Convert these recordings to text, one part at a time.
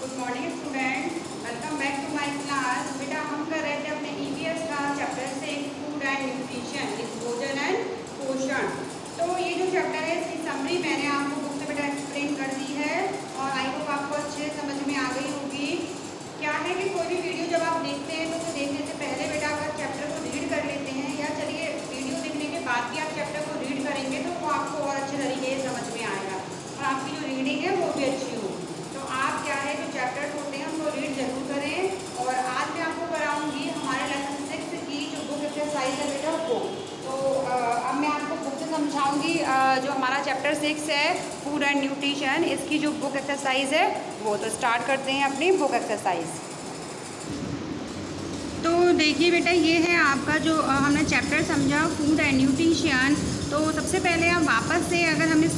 Good morning student, welcome back to my class. बेटा हम कर रहे थे अपने ईवीएस का चैप्टर 6 फूड एंड न्यूट्रिशन, भोजन एंड पोषण। तो ये जो चैप्टर है इसकी समरी मैंने आपको बुक से बेटा एक्सप्लेन कर दी है और आई होप आपको अच्छे समझ में आ गई होगी। क्या है कि कोई भी वीडियो जब आप देखते हैं तो उसे देखने से पहले बेटा अगर चैप्टर को रीड कर लेते हैं या चलिए वीडियो देखने के बाद भी आप चैप्टर को रीड करेंगे तो वो आपको और अच्छे तरीके से समझ में आएगा और आपकी जो रीडिंग है वो भी अच्छी हो। तो आप क्या है जो चैप्टर्स होते हैं उनको रीड जरूर करें। और आज मैं आपको कराऊंगी हमारे लेसन 6 की जो बुक एक्सरसाइज है बेटा वो। तो अब मैं आपको बुक से समझाऊंगी जो हमारा चैप्टर 6 है फूड एंड न्यूट्रिशन, इसकी जो बुक एक्सरसाइज है वो। तो स्टार्ट करते हैं अपनी बुक एक्सरसाइज। तो देखिए बेटा ये है आपका जो हमने चैप्टर समझा फूड एंड न्यूट्रिशन। तो सबसे पहले हम वापस से अगर हम इस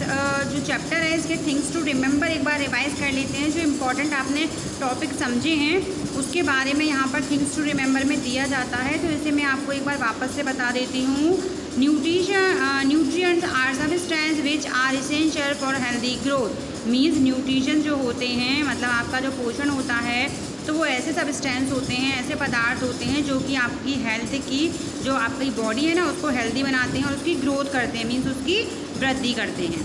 जो चैप्टर है इसके थिंग्स टू रिमेंबर एक बार रिवाइज कर लेते हैं। जो इम्पोर्टेंट आपने टॉपिक समझे हैं उसके बारे में यहाँ पर थिंग्स टू रिमेंबर में दिया जाता है। तो इसे मैं आपको एक बार वापस से बता देती हूँ। Nutrients are substance which are essential for healthy growth. Means nutrition जो होते हैं मतलब आपका जो पोषण होता है तो वो ऐसे सब्सटेंस होते हैं, ऐसे पदार्थ होते हैं जो कि आपकी हेल्थ की जो आपकी बॉडी है ना उसको हेल्दी बनाते हैं और उसकी ग्रोथ करते हैं, मीन्स उसकी वृद्धि करते हैं।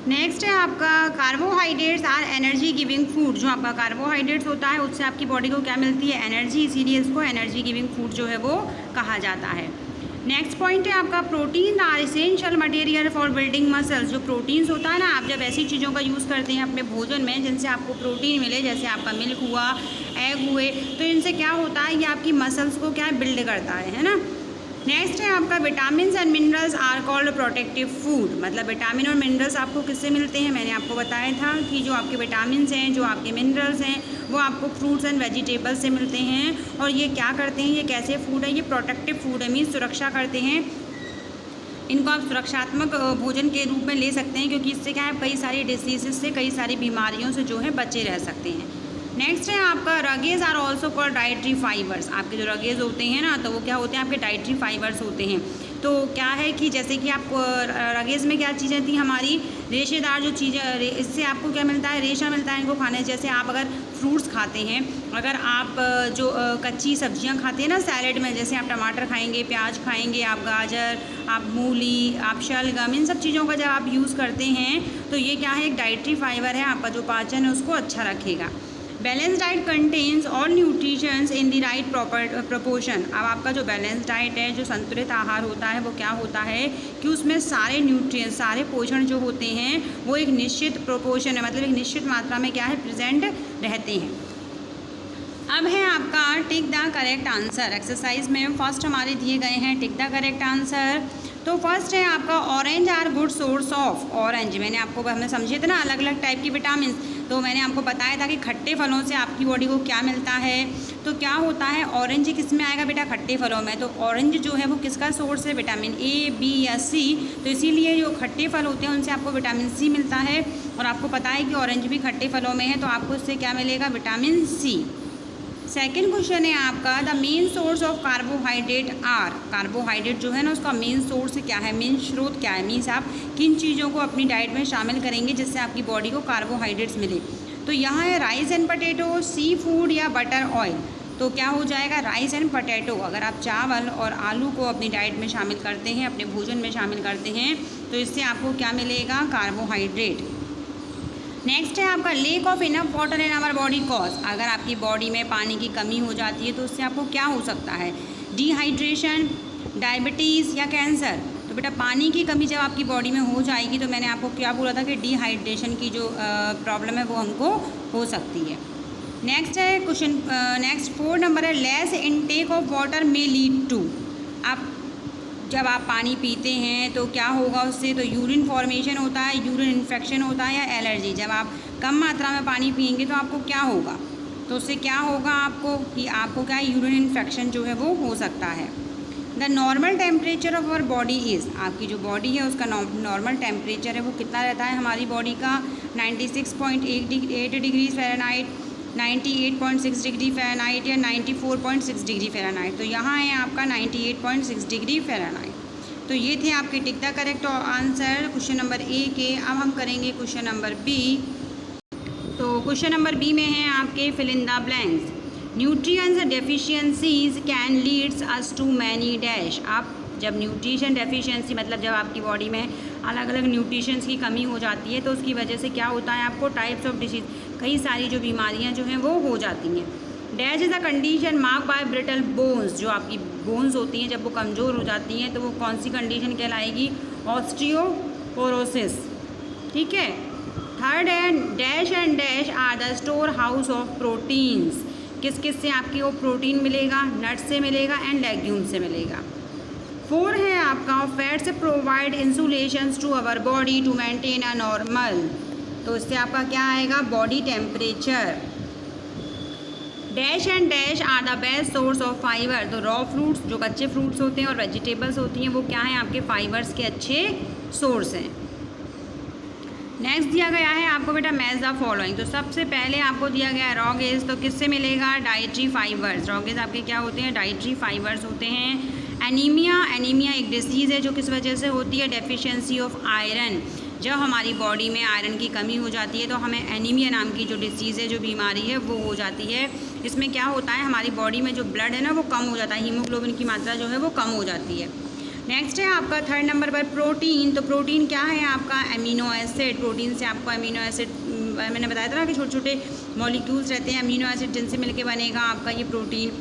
नेक्स्ट है आपका carbohydrates are energy giving food. जो आपका कार्बोहाइड्रेट्स होता है उससे आपकी बॉडी को क्या मिलती है, एनर्जी, इसीलिए इसको एनर्जी गिविंग फूड जो है वो कहा जाता है। नेक्स्ट पॉइंट है आपका protein are essential material for building muscles. जो प्रोटीन्स होता है ना, आप जब ऐसी चीज़ों का यूज़ करते हैं अपने भोजन में जिनसे आपको प्रोटीन मिले, जैसे आपका मिल्क हुआ, एग हुए, तो इनसे क्या होता है ये आपकी मसल्स को क्या बिल्ड करता है ना। नेक्स्ट है आपका vitamin and minerals are called protective food. मतलब विटामिन और मिनरल्स आपको किससे मिलते हैं, मैंने आपको बताया था कि जो आपके विटामिन हैं, जो आपके मिनरल्स हैं वो आपको फ्रूट्स एंड वेजिटेबल्स से मिलते हैं। और ये क्या करते हैं, ये कैसे फूड है, ये प्रोटेक्टिव फूड है, मीन्स सुरक्षा करते हैं। इनको आप सुरक्षात्मक भोजन के रूप में ले सकते हैं क्योंकि इससे क्या है कई सारी डिसीज़ से, कई सारी बीमारियों से जो है बचे रह सकते हैं। नेक्स्ट है आपका roughage are also called dietary fibres. आपके जो रगेज होते हैं ना तो वो क्या होते हैं, आपके डाइटरी फाइबर्स होते हैं। तो क्या है कि जैसे कि आपको रगेज में क्या चीज़ें थी हमारी रेशेदार जो चीज़ें, इससे आपको क्या मिलता है, रेशा मिलता है इनको खाने से। जैसे आप अगर फ्रूट्स खाते हैं, अगर आप जो कच्ची सब्जियां खाते हैं ना सैलेड में, जैसे आप टमाटर खाएंगे, प्याज खाएंगे, आप गाजर, आप मूली, आप शलगम, इन सब चीज़ों का जब आप यूज़ करते हैं तो ये क्या है, एक डाइटरी फाइबर है, आपका जो पाचन है उसको अच्छा रखेगा। Balance diet contains all nutritions in the right proportion. अब आपका जो बैलेंस डाइट है, जो संतुलित आहार होता है, वो क्या होता है कि उसमें सारे न्यूट्रिएंट्स, सारे पोषण जो होते हैं वो एक निश्चित प्रोपोर्शन है, मतलब एक निश्चित मात्रा में क्या है प्रेजेंट रहते हैं। अब है आपका tick the correct answer. Exercise में फर्स्ट हमारे दिए गए हैं टिक द करेक्ट आंसर। तो फर्स्ट है आपका orange are good source of. Orange मैंने आपको, हमने समझे थे ना अलग अलग टाइप की विटामिन, तो मैंने आपको बताया था कि खट्टे फलों से आपकी बॉडी को क्या मिलता है। तो क्या होता है ऑरेंज किस में आएगा बेटा, खट्टे फलों में। तो ऑरेंज जो है वो किसका सोर्स है, विटामिन ए, बी या सी। तो इसीलिए जो खट्टे फल होते हैं उनसे आपको विटामिन सी मिलता है और आपको पता है कि ऑरेंज भी खट्टे फलों में है तो आपको इससे क्या मिलेगा, विटामिन सी। सेकेंड क्वेश्चन है आपका the main source of carbohydrate are. Carbohydrate जो है ना उसका मेन सोर्स क्या है, मेन स्रोत क्या है, मीन्स आप किन चीज़ों को अपनी डाइट में शामिल करेंगे जिससे आपकी बॉडी को कार्बोहाइड्रेट्स मिले। तो यहाँ है rice and potato, sea food या बटर ऑयल। तो क्या हो जाएगा, राइस एंड पटेटो। अगर आप चावल और आलू को अपनी डाइट में शामिल करते हैं, अपने भोजन में शामिल करते हैं तो इससे आपको क्या मिलेगा, कार्बोहाइड्रेट। नेक्स्ट है आपका lack of enough water in our body cause. अगर आपकी बॉडी में पानी की कमी हो जाती है तो उससे आपको क्या हो सकता है, डिहाइड्रेशन, डायबिटीज़ या कैंसर। तो बेटा पानी की कमी जब आपकी बॉडी में हो जाएगी तो मैंने आपको क्या बोला था कि डिहाइड्रेशन की जो प्रॉब्लम है वो हमको हो सकती है। नेक्स्ट है क्वेश्चन, नेक्स्ट 4 नंबर है less intake of water may lead to. आप जब आप पानी पीते हैं तो क्या होगा उससे, तो यूरिन फॉर्मेशन होता है, यूरिन इन्फेक्शन होता है या एलर्जी। जब आप कम मात्रा में पानी पिएंगे तो आपको क्या होगा, तो उससे क्या होगा आपको कि आपको क्या यूरिन इन्फेक्शन जो है वो हो सकता है। The normal temperature of our body is. आपकी जो बॉडी है उसका नॉर्मल टेम्परेचर है वो कितना रहता है हमारी बॉडी का, 96.8 डिग्री फ़ारेनहाइट, 98.6 डिग्री फ़ारेनहाइट या 94.6 डिग्री फ़ारेनहाइट। तो यहाँ है आपका 98.6 डिग्री फ़ारेनहाइट। तो ये थे आपके tick the correct answer question number A के। अब हम करेंगे क्वेश्चन नंबर बी। तो क्वेश्चन नंबर बी में है आपके fill in the blanks. Nutrients deficiencies can leads us to many dash. आप जब न्यूट्रिशन डेफिशिएंसी मतलब जब आपकी बॉडी में अलग अलग न्यूट्रिशंस की कमी हो जाती है तो उसकी वजह से क्या होता है, आपको टाइप्स ऑफ डिसीज, कई सारी जो बीमारियां जो हैं वो हो जाती हैं। Dash is a condition mark bye brittle bones. जो आपकी बोन्स होती हैं जब वो कमज़ोर हो जाती हैं तो वो कौन सी कंडीशन कहलाएगी, ऑस्टियोपोरोसिस। ठीक है। थर्ड है dash and dash are the store house of proteins. किस किस से आपकी वो प्रोटीन मिलेगा, नट्स से मिलेगा एंड लेग्यूम से मिलेगा। 4 है आपका fats provide insulations to our body to maintain a normal. तो इससे आपका क्या आएगा, body temperature. Dash and dash are the best source of fibre. तो रॉ फ्रूट्स, जो कच्चे फ्रूट्स होते हैं और वेजिटेबल्स होती हैं, वो क्या हैं, आपके फाइबर्स के अच्छे सोर्स हैं। नेक्स्ट दिया गया है आपको बेटा मैच द फॉलोइंग। तो सबसे पहले आपको दिया गया है रॉ गेज। तो किससे मिलेगा, डाइट्री फाइबर्स। रॉ गेज आपके क्या होते हैं, डाइट्री फाइबर्स होते हैं। एनीमिया, एनीमिया एक डिसीज़ है जो किस वजह से होती है, डेफिशिएंसी ऑफ आयरन। जब हमारी बॉडी में आयरन की कमी हो जाती है तो हमें एनीमिया नाम की जो डिसीज़ है, जो बीमारी है, वो हो जाती है। इसमें क्या होता है, हमारी बॉडी में जो ब्लड है ना वो कम हो जाता है, हीमोग्लोबिन की मात्रा जो है वो कम हो जाती है। नेक्स्ट है आपका थर्ड नंबर पर प्रोटीन। तो प्रोटीन क्या है आपका, एमिनो एसिड। प्रोटीन से आपको एमिनो एसिड, मैंने बताया था ना कि छोटे छोटे मॉलिक्यूल्स रहते हैं अमीनो एसिड जिनसे मिलके बनेगा आपका ये प्रोटीन।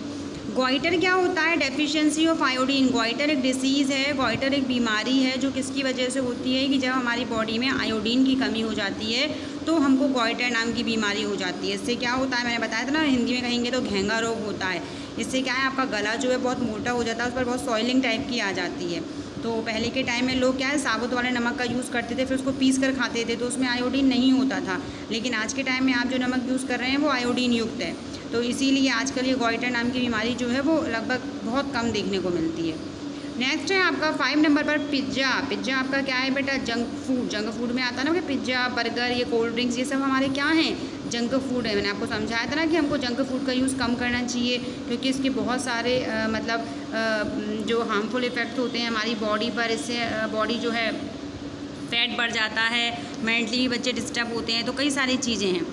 गॉइटर क्या होता है, डेफिशिएंसी ऑफ आयोडीन। गॉइटर एक डिसीज़ है, गॉइटर एक बीमारी है जो किसकी वजह से होती है कि जब हमारी बॉडी में आयोडीन की कमी हो जाती है तो हमको गॉइटर नाम की बीमारी हो जाती है। इससे क्या होता है, मैंने बताया था ना, हिंदी में कहेंगे तो घेंगा रोग होता है। इससे क्या है, आपका गला जो है बहुत मोटा हो जाता है, उस पर बहुत सॉइलिंग टाइप की आ जाती है। तो पहले के टाइम में लोग क्या है, साबुत वाले नमक का यूज़ करते थे, फिर उसको पीस कर खाते थे, तो उसमें आयोडीन नहीं होता था। लेकिन आज के टाइम में आप जो नमक यूज़ कर रहे हैं वो आयोडीन युक्त है, तो इसीलिए आजकल ये गॉइटर नाम की बीमारी जो है वो लगभग बहुत कम देखने को मिलती है। नेक्स्ट है आपका 5 नंबर पर पिज्ज़ा। पिज्ज़ा आपका क्या है बेटा, जंक फूड। जंक फूड में आता है ना कि पिज्ज़ा, बर्गर, ये कोल्ड ड्रिंक्स, ये सब हमारे क्या हैं, जंक फूड है। मैंने आपको समझाया था ना कि हमको जंक फूड का यूज़ कम करना चाहिए क्योंकि इसके बहुत सारे जो हार्मफुल इफ़ेक्ट होते हैं हमारी बॉडी पर। इससे बॉडी जो है फैट बढ़ जाता है, मेंटली भी बच्चे डिस्टर्ब होते हैं, तो कई सारी चीज़ें हैं।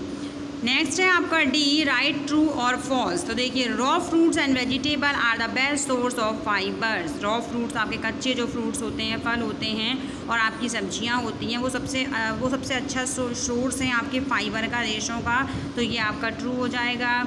नेक्स्ट है आपका डी, राइट, ट्रू और फॉल्स। तो देखिए, raw fruits and vegetable are the best source of fibres. Raw fruits आपके कच्चे जो फ्रूट्स होते हैं, फल होते हैं और आपकी सब्जियां होती हैं, वो सबसे अच्छा सोर्स हैं आपके फाइबर का, रेशों का। तो ये आपका ट्रू हो जाएगा।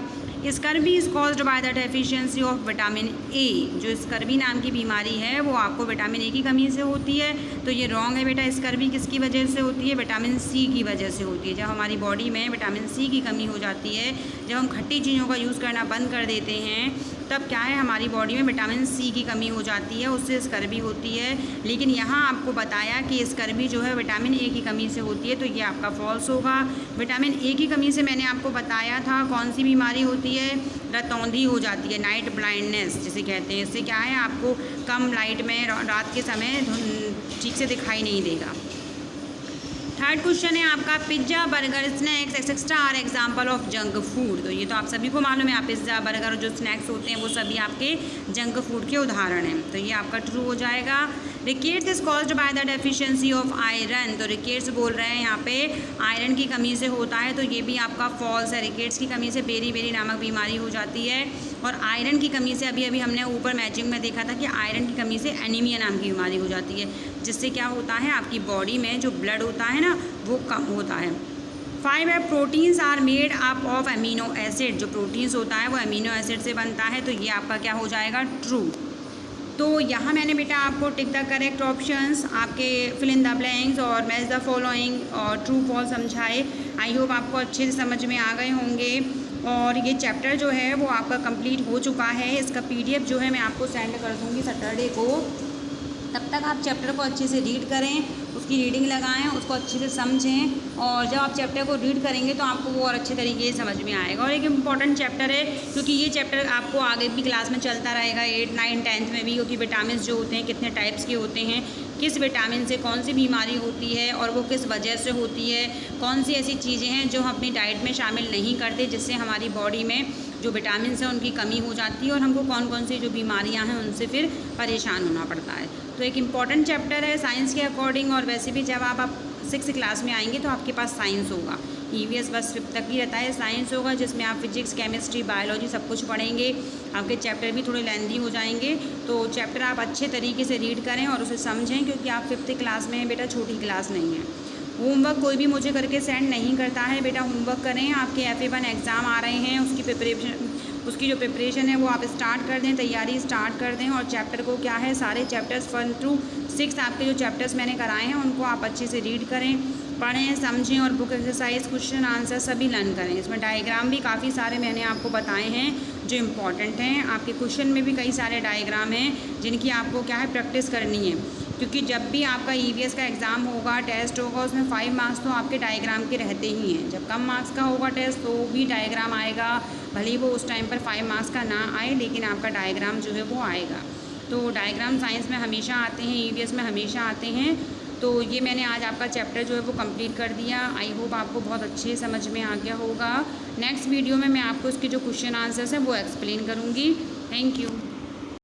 Scurvy is caused by the deficiency of vitamin A. जो स्कर्वी नाम की बीमारी है वो आपको विटामिन ए की कमी से होती है, तो ये रॉन्ग है बेटा। स्कर्वी किसकी वजह से होती है, विटामिन सी की वजह से होती है। जब हमारी बॉडी में विटामिन सी की कमी हो जाती है, जब हम खट्टी चीज़ों का यूज़ करना बंद कर देते हैं, तब क्या है, हमारी बॉडी में विटामिन सी की कमी हो जाती है, उससे स्कर्वी होती है। लेकिन यहाँ आपको बताया कि स्कर्वी जो है विटामिन ए की कमी से होती है, तो ये आपका फॉल्स होगा। विटामिन ए की कमी से मैंने आपको बताया था कौन सी बीमारी होती है, रतौंधी हो जाती है, नाइट ब्लाइंडनेस जिसे कहते हैं। इससे क्या है, आपको कम लाइट में रात के समय ठीक से दिखाई नहीं देगा। थर्ड क्वेश्चन है आपका, pizza, burger, snacks etcetera are example of junk food. तो ये तो आप सभी को मालूम है, आप पिज्ज़ा, बर्गर और जो स्नैक्स होते हैं वो सभी आपके जंक फूड के उदाहरण हैं, तो ये आपका ट्रू हो जाएगा। Rickets is caused by the deficiency of iron. तो रिकेट्स बोल रहे हैं यहाँ पे आयरन की कमी से होता है, तो ये भी आपका फॉल्स है। रिकेट्स की कमी से बेरी नामक बीमारी हो जाती है, और आयरन की कमी से अभी हमने ऊपर मैचिंग में देखा था कि आयरन की कमी से एनीमिया नाम की बीमारी हो जाती है, जिससे क्या होता है, आपकी बॉडी में जो ब्लड होता है ना वो कम होता है। 5 है, proteins are made up of amino acid. जो प्रोटीन्स होता है वो अमीनो एसिड से बनता है, तो ये आपका क्या हो जाएगा, ट्रू। तो यहाँ मैंने बेटा आपको टिक द करेक्ट ऑप्शंस, आपके फिल इन द ब्लैंक्स और मैच द फॉलोइंग और ट्रू फॉल्स समझाए। आई होप आपको अच्छे से समझ में आ गए होंगे। और ये चैप्टर जो है वो आपका कंप्लीट हो चुका है। इसका PDF जो है मैं आपको सेंड कर दूँगी सैटरडे को। तब तक आप चैप्टर को अच्छे से रीड करें, उसकी रीडिंग लगाएं, उसको अच्छे से समझें, और जब आप चैप्टर को रीड करेंगे तो आपको वो और अच्छे तरीके से समझ में आएगा। और एक इम्पॉर्टेंट चैप्टर है क्योंकि ये चैप्टर आपको आगे भी क्लास में चलता रहेगा, 8, 9, 10th में भी, क्योंकि विटामिन जो होते हैं कितने टाइप्स के होते हैं, किस विटामिन से कौन सी बीमारी होती है और वो किस वजह से होती है, कौन सी ऐसी चीज़ें हैं जो हम अपनी डाइट में शामिल नहीं करते जिससे हमारी बॉडी में जो विटामिन है उनकी कमी हो जाती है और हमको कौन कौन सी जो बीमारियां हैं उनसे फिर परेशान होना पड़ता है। तो एक इम्पॉर्टेंट चैप्टर है साइंस के अकॉर्डिंग, और वैसे भी जब आप 6th क्लास में आएंगे तो आपके पास साइंस होगा। EVS बस 5th तक ही रहता है, साइंस होगा जिसमें आप फिजिक्स, केमिस्ट्री, बायोलॉजी सब कुछ पढ़ेंगे। आपके चैप्टर भी थोड़े लेंदी हो जाएंगे, तो चैप्टर आप अच्छे तरीके से रीड करें और उसे समझें, क्योंकि आप 5th क्लास में हैं बेटा, छोटी क्लास नहीं है। होमवर्क कोई भी मुझे करके सेंड नहीं करता है बेटा, होमवर्क करें। आपके FA1 एग्ज़ाम आ रहे हैं, उसकी जो प्रिपरेशन है वो आप स्टार्ट कर दें, तैयारी स्टार्ट कर दें। और चैप्टर को क्या है, सारे चैप्टर्स 1 through 6 आपके जो चैप्टर्स मैंने कराए हैं उनको आप अच्छे से रीड करें, पढ़ें, समझें और बुक एक्सरसाइज, क्वेश्चन आंसर सभी लर्न करें। इसमें डायग्राम भी काफ़ी सारे मैंने आपको बताए हैं जो इम्पॉर्टेंट हैं। आपके क्वेश्चन में भी कई सारे डायग्राम हैं जिनकी आपको क्या है, प्रैक्टिस करनी है, क्योंकि जब भी आपका EVS का एग्ज़ाम होगा, टेस्ट होगा, उसमें 5 मार्क्स तो आपके डायग्राम के रहते ही हैं। जब कम मार्क्स का होगा टेस्ट तो भी डायग्राम आएगा, भले ही वो उस टाइम पर 5 मार्क्स का ना आए, लेकिन आपका डायग्राम जो है वो आएगा। तो डायग्राम साइंस में हमेशा आते हैं, EVS में हमेशा आते हैं। तो ये मैंने आज आपका चैप्टर जो है वो कंप्लीट कर दिया। आई होप आपको बहुत अच्छे समझ में आ गया होगा। नेक्स्ट वीडियो में मैं आपको इसके जो क्वेश्चन आंसर्स हैं वो एक्सप्लेन करूँगी। Thank you.